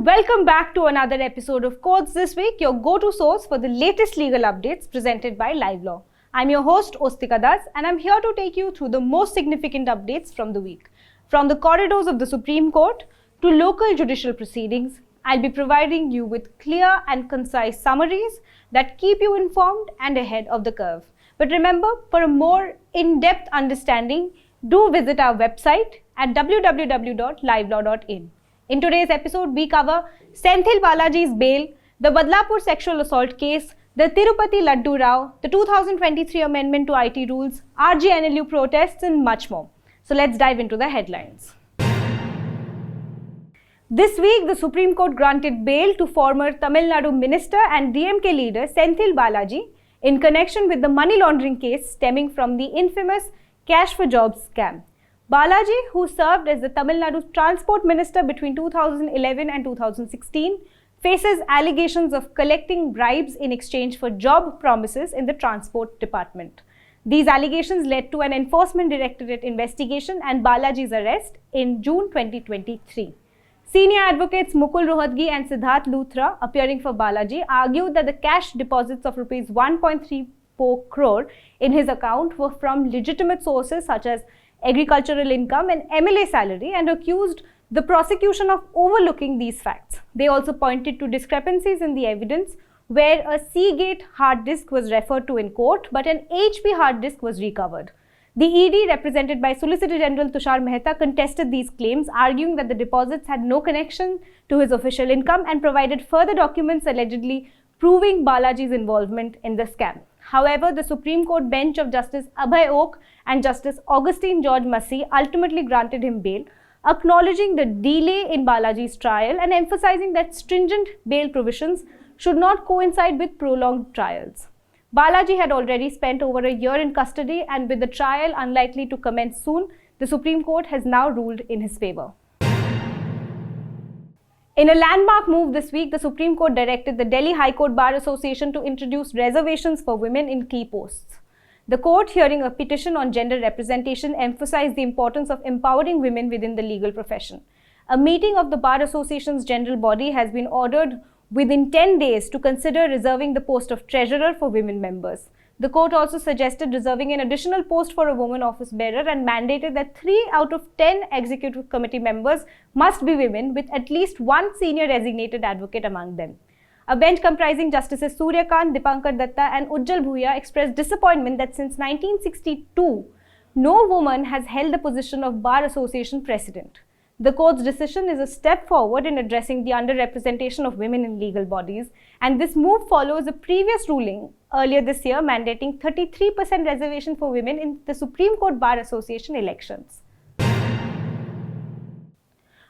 welcome back to another episode of Courts This Week, your go-to source for the latest legal updates presented by Livelaw. I'm your host, Ostika Das, and I'm here to take you through the most significant updates from the week. From the corridors of the Supreme Court to local judicial proceedings, I'll be providing you with clear and concise summaries that keep you informed and ahead of the curve. But remember, for a more in-depth understanding, do visit our website at www.livelaw.in. In today's episode, we cover Senthil Balaji's bail, the Badlapur sexual assault case, the Tirupati Laddoo row, the 2023 amendment to IT rules, RGNUL protests, and much more. So let's dive into the headlines. This week, the Supreme Court granted bail to former Tamil Nadu minister and DMK leader Senthil Balaji in connection with the money laundering case stemming from the infamous Cash for Jobs scam. Balaji, who served as the Tamil Nadu transport minister between 2011 and 2016, faces allegations of collecting bribes in exchange for job promises in the transport department. These allegations led to an enforcement directorate investigation and Balaji's arrest in June 2023. Senior advocates Mukul Rohatgi and Siddharth Luthra, appearing for Balaji, argued that the cash deposits of Rs 1.34 crore in his account were from legitimate sources such as agricultural income and MLA salary, and accused the prosecution of overlooking these facts. They also pointed to discrepancies in the evidence where a Seagate hard disk was referred to in court but an HP hard disk was recovered. The ED, represented by Solicitor General Tushar Mehta, contested these claims, arguing that the deposits had no connection to his official income and provided further documents allegedly proving Balaji's involvement in the scam. However, the Supreme Court bench of Justice Abhay Oak and Justice Augustine George Massey ultimately granted him bail, acknowledging the delay in Balaji's trial and emphasizing that stringent bail provisions should not coincide with prolonged trials. Balaji had already spent over a year in custody, and with the trial unlikely to commence soon, the Supreme Court has now ruled in his favor. In a landmark move this week, the Supreme Court directed the Delhi High Court Bar Association to introduce reservations for women in key posts. The court, hearing a petition on gender representation, emphasized the importance of empowering women within the legal profession. A meeting of the Bar Association's general body has been ordered within 10 days to consider reserving the post of treasurer for women members. The court also suggested reserving an additional post for a woman office bearer and mandated that 3 out of 10 executive committee members must be women, with at least one senior designated advocate among them. A bench comprising Justices Surya Kant, Dipankar Datta and Ujjal Bhuya expressed disappointment that since 1962, no woman has held the position of Bar Association president. The court's decision is a step forward in addressing the underrepresentation of women in legal bodies, and this move follows a previous ruling earlier this year mandating 33% reservation for women in the Supreme Court Bar Association elections.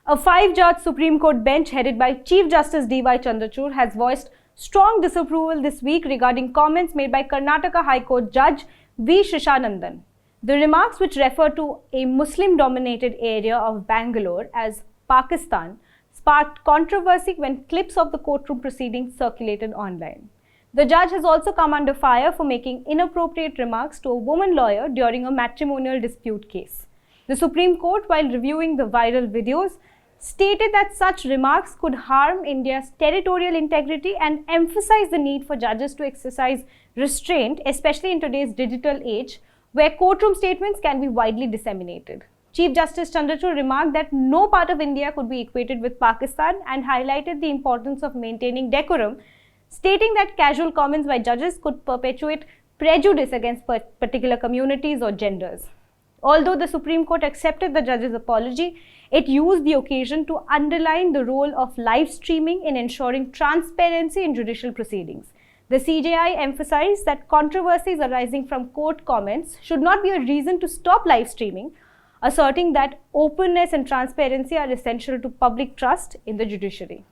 A 5-judge Supreme Court bench headed by Chief Justice D.Y. Chandrachud has voiced strong disapproval this week regarding comments made by Karnataka High Court Judge V. Shishanandan. The remarks, which refer to a Muslim-dominated area of Bangalore as Pakistan, sparked controversy when clips of the courtroom proceedings circulated online. The judge has also come under fire for making inappropriate remarks to a woman lawyer during a matrimonial dispute case. The Supreme Court, while reviewing the viral videos, stated that such remarks could harm India's territorial integrity and emphasized the need for judges to exercise restraint, especially in today's digital age, where courtroom statements can be widely disseminated. Chief Justice Chandrachud remarked that no part of India could be equated with Pakistan and highlighted the importance of maintaining decorum, stating that casual comments by judges could perpetuate prejudice against particular communities or genders. Although the Supreme Court accepted the judge's apology, it used the occasion to underline the role of live streaming in ensuring transparency in judicial proceedings. The CJI emphasized that controversies arising from court comments should not be a reason to stop live streaming, asserting that openness and transparency are essential to public trust in the judiciary.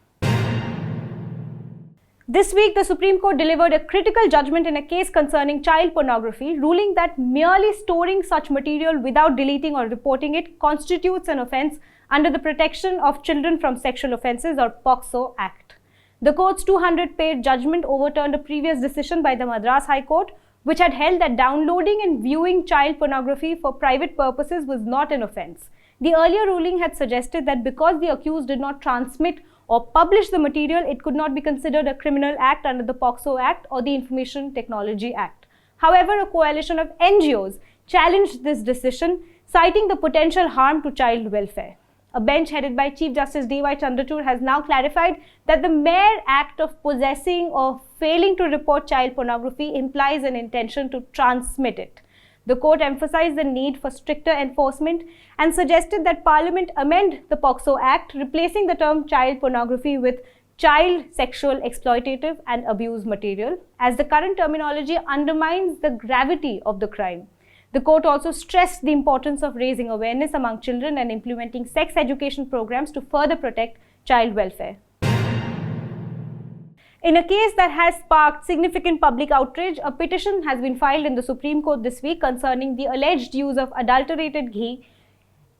This week, the Supreme Court delivered a critical judgment in a case concerning child pornography, ruling that merely storing such material without deleting or reporting it constitutes an offence under the Protection of Children from Sexual Offences or POCSO Act. The court's 200-page judgment overturned a previous decision by the Madras High Court, which had held that downloading and viewing child pornography for private purposes was not an offence. The earlier ruling had suggested that because the accused did not transmit or publish the material, it could not be considered a criminal act under the POCSO Act or the Information Technology Act. However, a coalition of NGOs challenged this decision, citing the potential harm to child welfare. A bench headed by Chief Justice D.Y. Chandrachud has now clarified that the mere act of possessing or failing to report child pornography implies an intention to transmit it. The court emphasized the need for stricter enforcement and suggested that Parliament amend the POCSO Act, replacing the term child pornography with child sexual exploitative and abuse material, as the current terminology undermines the gravity of the crime. The court also stressed the importance of raising awareness among children and implementing sex education programs to further protect child welfare. In a case that has sparked significant public outrage, a petition has been filed in the Supreme Court this week concerning the alleged use of adulterated ghee,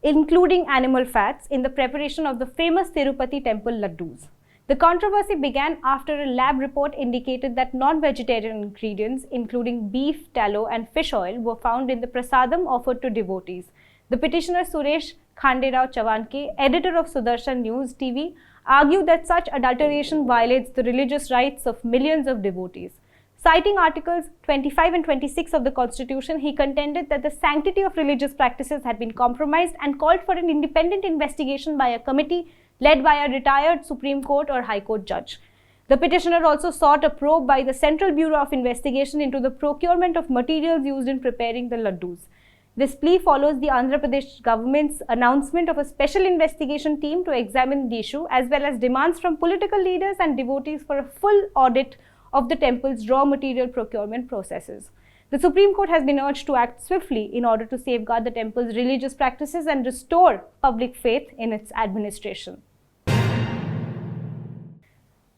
including animal fats, in the preparation of the famous Tirupati temple laddus. The controversy began after a lab report indicated that non-vegetarian ingredients, including beef, tallow and fish oil, were found in the prasadam offered to devotees. The petitioner Suresh Khanderao Chavanke, editor of Sudarshan News TV, argued that such adulteration violates the religious rights of millions of devotees. Citing Articles 25 and 26 of the Constitution, he contended that the sanctity of religious practices had been compromised and called for an independent investigation by a committee led by a retired Supreme Court or High Court judge. The petitioner also sought a probe by the Central Bureau of Investigation into the procurement of materials used in preparing the laddus. This plea follows the Andhra Pradesh government's announcement of a special investigation team to examine the issue, as well as demands from political leaders and devotees for a full audit of the temple's raw material procurement processes. The Supreme Court has been urged to act swiftly in order to safeguard the temple's religious practices and restore public faith in its administration.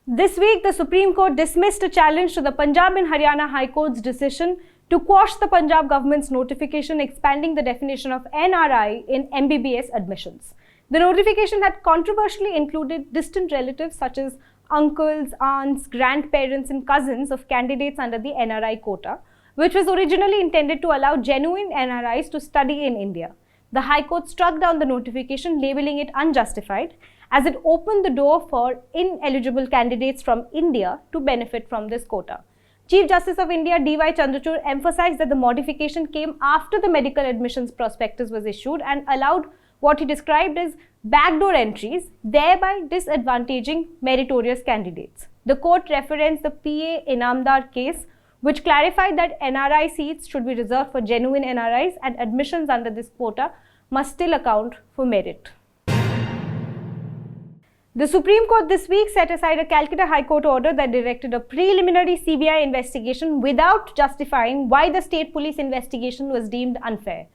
This week, the Supreme Court dismissed a challenge to the Punjab and Haryana High Court's decision to quash the Punjab government's notification expanding the definition of NRI in MBBS admissions. The notification had controversially included distant relatives such as uncles, aunts, grandparents and cousins of candidates under the NRI quota, which was originally intended to allow genuine NRIs to study in India. The High Court struck down the notification, labeling it unjustified, as it opened the door for ineligible candidates from India to benefit from this quota. Chief Justice of India D.Y. Chandrachud emphasized that the modification came after the medical admissions prospectus was issued and allowed what he described as backdoor entries, thereby disadvantaging meritorious candidates. The court referenced the P.A. Inamdar case, which clarified that NRI seats should be reserved for genuine NRIs and admissions under this quota must still account for merit. The Supreme Court this week set aside a Calcutta High Court order that directed a preliminary CBI investigation without justifying why the state police investigation was deemed unfair.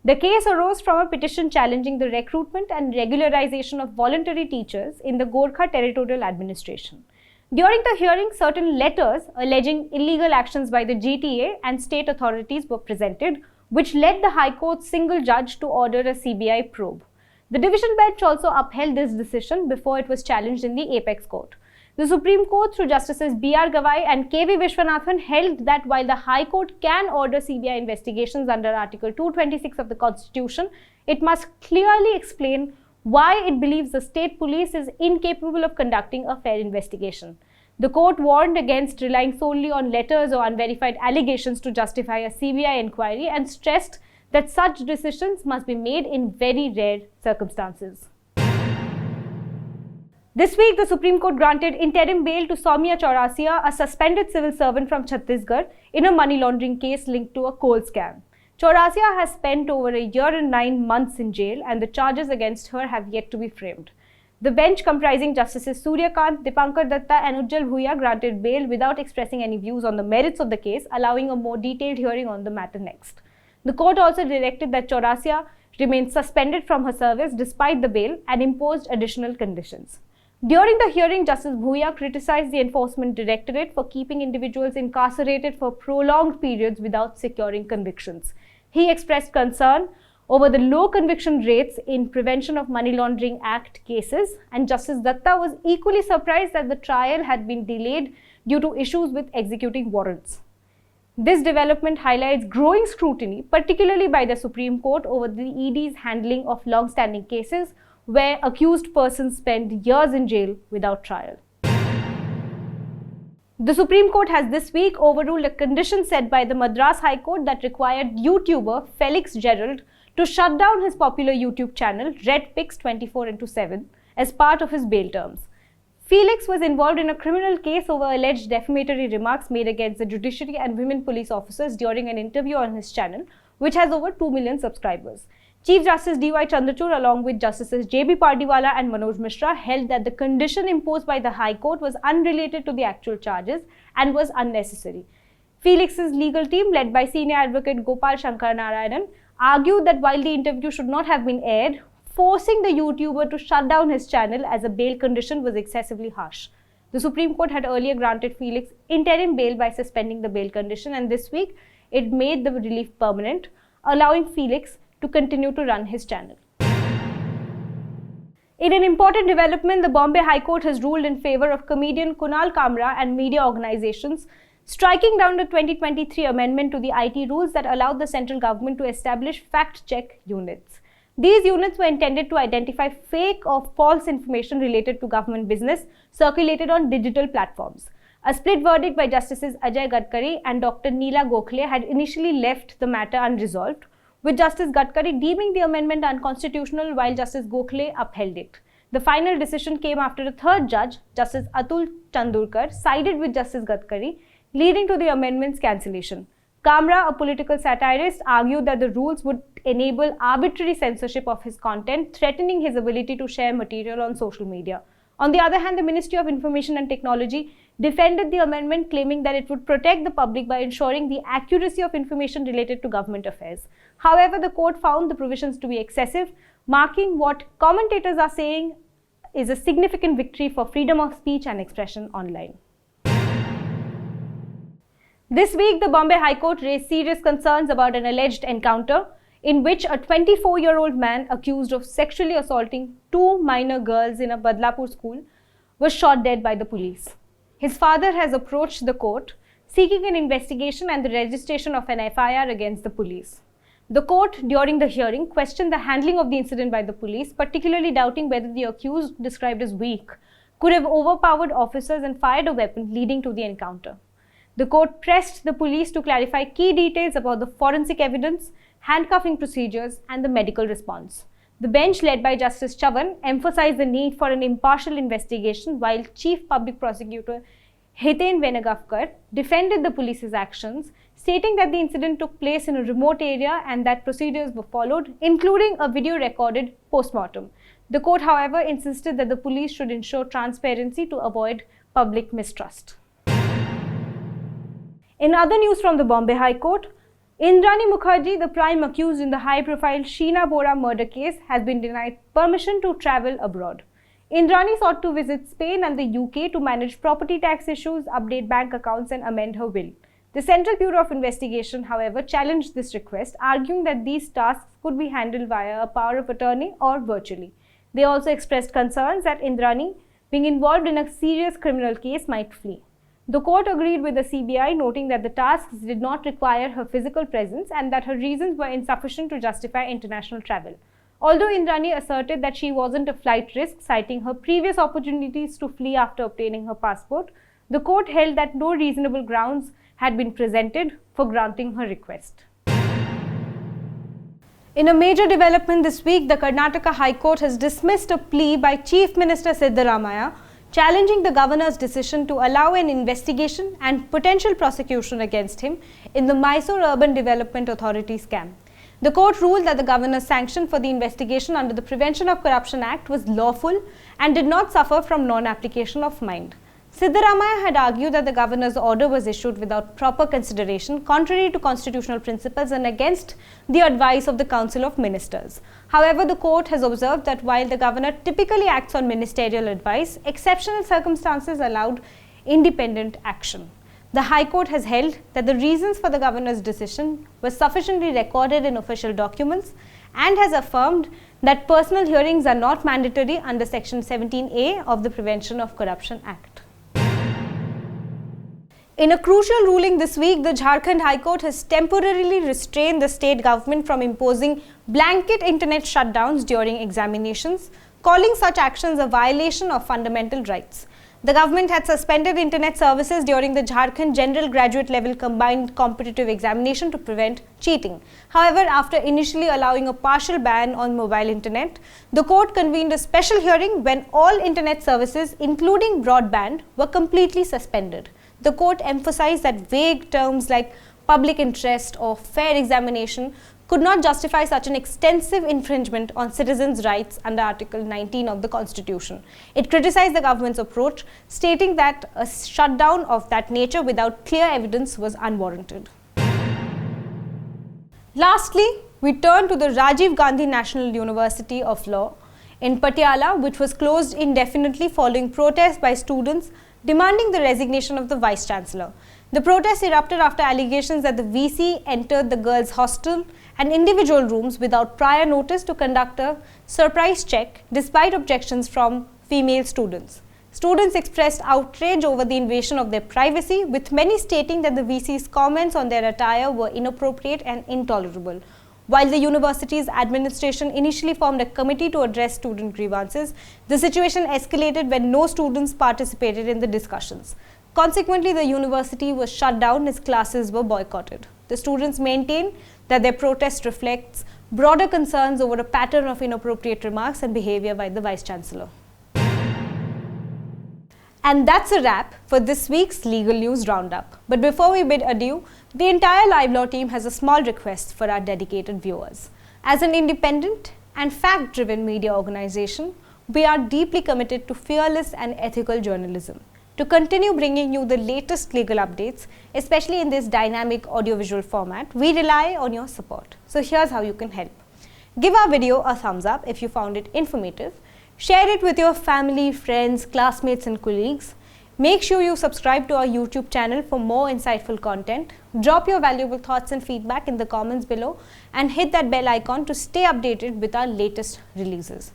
The case arose from a petition challenging the recruitment and regularization of voluntary teachers in the Gorkha Territorial Administration. During the hearing, certain letters alleging illegal actions by the GTA and state authorities were presented, which led the High Court's single judge to order a CBI probe. The division bench also upheld this decision before it was challenged in the Apex Court. The Supreme Court, through Justices B.R. Gavai and K.V. Vishwanathan, held that while the High Court can order CBI investigations under Article 226 of the Constitution, it must clearly explain why it believes the state police is incapable of conducting a fair investigation. The court warned against relying solely on letters or unverified allegations to justify a CBI inquiry and stressed that such decisions must be made in very rare circumstances. This week, the Supreme Court granted interim bail to Saumya Chaurasia, a suspended civil servant from Chhattisgarh, in a money laundering case linked to a coal scam. Chaurasia has spent over a year and 9 months in jail, and the charges against her have yet to be framed. The bench, comprising Justices Surya Kant, Dipankar Datta and Ujjal Bhuiya, granted bail without expressing any views on the merits of the case, allowing a more detailed hearing on the matter next. The court also directed that Chaurasia remain suspended from her service despite the bail and imposed additional conditions. During the hearing, Justice Bhuiya criticized the Enforcement Directorate for keeping individuals incarcerated for prolonged periods without securing convictions. He expressed concern over the low conviction rates in Prevention of Money Laundering Act cases, and Justice Datta was equally surprised that the trial had been delayed due to issues with executing warrants. This development highlights growing scrutiny, particularly by the Supreme Court, over the ED's handling of long-standing cases, where accused persons spend years in jail without trial. The Supreme Court has this week overruled a condition set by the Madras High Court that required YouTuber Felix Gerald to shut down his popular YouTube channel Red Pix 24/7 as part of his bail terms. Felix was involved in a criminal case over alleged defamatory remarks made against the judiciary and women police officers during an interview on his channel, which has over 2 million subscribers. Chief Justice D.Y. Chandrachud, along with Justices J.B. Pardiwala and Manoj Mishra, held that the condition imposed by the High Court was unrelated to the actual charges and was unnecessary. Felix's legal team, led by senior advocate Gopal Shankar Narayanan, argued that while the interview should not have been aired, forcing the YouTuber to shut down his channel as a bail condition was excessively harsh. The Supreme Court had earlier granted Felix interim bail by suspending the bail condition, and this week it made the relief permanent, allowing Felix to continue to run his channel. In an important development, the Bombay High Court has ruled in favor of comedian Kunal Kamra and media organizations, striking down the 2023 amendment to the IT rules that allowed the central government to establish fact-check units. These units were intended to identify fake or false information related to government business circulated on digital platforms. A split verdict by Justices Ajay Gadkari and Dr. Neela Gokhale had initially left the matter unresolved, with Justice Gadkari deeming the amendment unconstitutional while Justice Gokhale upheld it. The final decision came after a third judge, Justice Atul Chandurkar, sided with Justice Gadkari, leading to the amendment's cancellation. Kamra, a political satirist, argued that the rules would enable arbitrary censorship of his content, threatening his ability to share material on social media. On the other hand, the Ministry of Information and Technology defended the amendment, claiming that it would protect the public by ensuring the accuracy of information related to government affairs. However, the court found the provisions to be excessive, marking what commentators are saying is a significant victory for freedom of speech and expression online. This week, the Bombay High Court raised serious concerns about an alleged encounter in which a 24-year-old man accused of sexually assaulting 2 minor girls in a Badlapur school was shot dead by the police. His father has approached the court seeking an investigation and the registration of an FIR against the police. The court, during the hearing, questioned the handling of the incident by the police, particularly doubting whether the accused, described as weak, could have overpowered officers and fired a weapon, leading to the encounter. The court pressed the police to clarify key details about the forensic evidence, handcuffing procedures, and the medical response. The bench, led by Justice Chavan, emphasized the need for an impartial investigation, while Chief Public Prosecutor Hiten Venagavkar defended the police's actions, stating that the incident took place in a remote area and that procedures were followed, including a video-recorded post-mortem. The court, however, insisted that the police should ensure transparency to avoid public mistrust. In other news from the Bombay High Court, Indrani Mukerjea, the prime accused in the high-profile Sheena Bora murder case, has been denied permission to travel abroad. Indrani sought to visit Spain and the UK to manage property tax issues, update bank accounts, and amend her will. The Central Bureau of Investigation, however, challenged this request, arguing that these tasks could be handled via a power of attorney or virtually. They also expressed concerns that Indrani, being involved in a serious criminal case, might flee. The court agreed with the CBI, noting that the tasks did not require her physical presence and that her reasons were insufficient to justify international travel. Although Indrani asserted that she wasn't a flight risk, citing her previous opportunities to flee after obtaining her passport, the court held that no reasonable grounds had been presented for granting her request. In a major development this week, the Karnataka High Court has dismissed a plea by Chief Minister Siddaramaiah challenging the governor's decision to allow an investigation and potential prosecution against him in the Mysore Urban Development Authority scam. The court ruled that the governor's sanction for the investigation under the Prevention of Corruption Act was lawful and did not suffer from non-application of mind. Siddaramaiah had argued that the governor's order was issued without proper consideration, contrary to constitutional principles and against the advice of the Council of Ministers. However, the court has observed that while the governor typically acts on ministerial advice, exceptional circumstances allowed independent action. The High Court has held that the reasons for the governor's decision were sufficiently recorded in official documents and has affirmed that personal hearings are not mandatory under Section 17A of the Prevention of Corruption Act. In a crucial ruling this week, the Jharkhand High Court has temporarily restrained the state government from imposing blanket internet shutdowns during examinations, calling such actions a violation of fundamental rights. The government had suspended internet services during the Jharkhand General Graduate Level Combined Competitive Examination to prevent cheating. However, after initially allowing a partial ban on mobile internet, the court convened a special hearing when all internet services, including broadband, were completely suspended. The court emphasized that vague terms like public interest or fair examination could not justify such an extensive infringement on citizens' rights under Article 19 of the Constitution. It criticized the government's approach, stating that a shutdown of that nature without clear evidence was unwarranted. Lastly, we turn to the Rajiv Gandhi National University of Law in Patiala, which was closed indefinitely following protests by students demanding the resignation of the Vice-Chancellor. The protest erupted after allegations that the VC entered the girls' hostel and individual rooms without prior notice to conduct a surprise check, despite objections from female students. Students expressed outrage over the invasion of their privacy, with many stating that the VC's comments on their attire were inappropriate and intolerable. While the university's administration initially formed a committee to address student grievances, the situation escalated when no students participated in the discussions. Consequently, the university was shut down as classes were boycotted. The students maintain that their protest reflects broader concerns over a pattern of inappropriate remarks and behavior by the Vice-Chancellor. And that's a wrap for this week's Legal News Roundup. But before we bid adieu, the entire LiveLaw team has a small request for our dedicated viewers. As an independent and fact-driven media organization, we are deeply committed to fearless and ethical journalism. To continue bringing you the latest legal updates, especially in this dynamic audiovisual format, we rely on your support. So here's how you can help. Give our video a thumbs up if you found it informative. Share it with your family, friends, classmates and colleagues. Make sure you subscribe to our YouTube channel for more insightful content. Drop your valuable thoughts and feedback in the comments below and hit that bell icon to stay updated with our latest releases.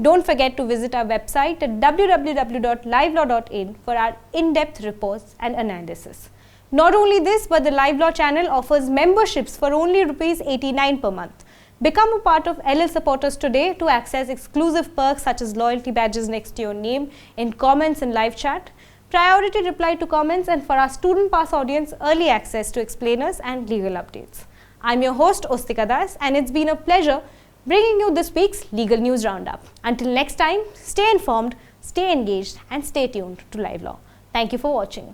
Don't forget to visit our website at www.livelaw.in for our in-depth reports and analysis. Not only this, but the LiveLaw channel offers memberships for only ₹89 per month. Become a part of LL supporters today to access exclusive perks such as loyalty badges next to your name in comments and live chat, priority reply to comments, and for our student pass audience, early access to explainers and legal updates. I'm your host Ostika Das, and it's been a pleasure bringing you this week's Legal News Roundup. Until next time, stay informed, stay engaged and stay tuned to LiveLaw. Thank you for watching.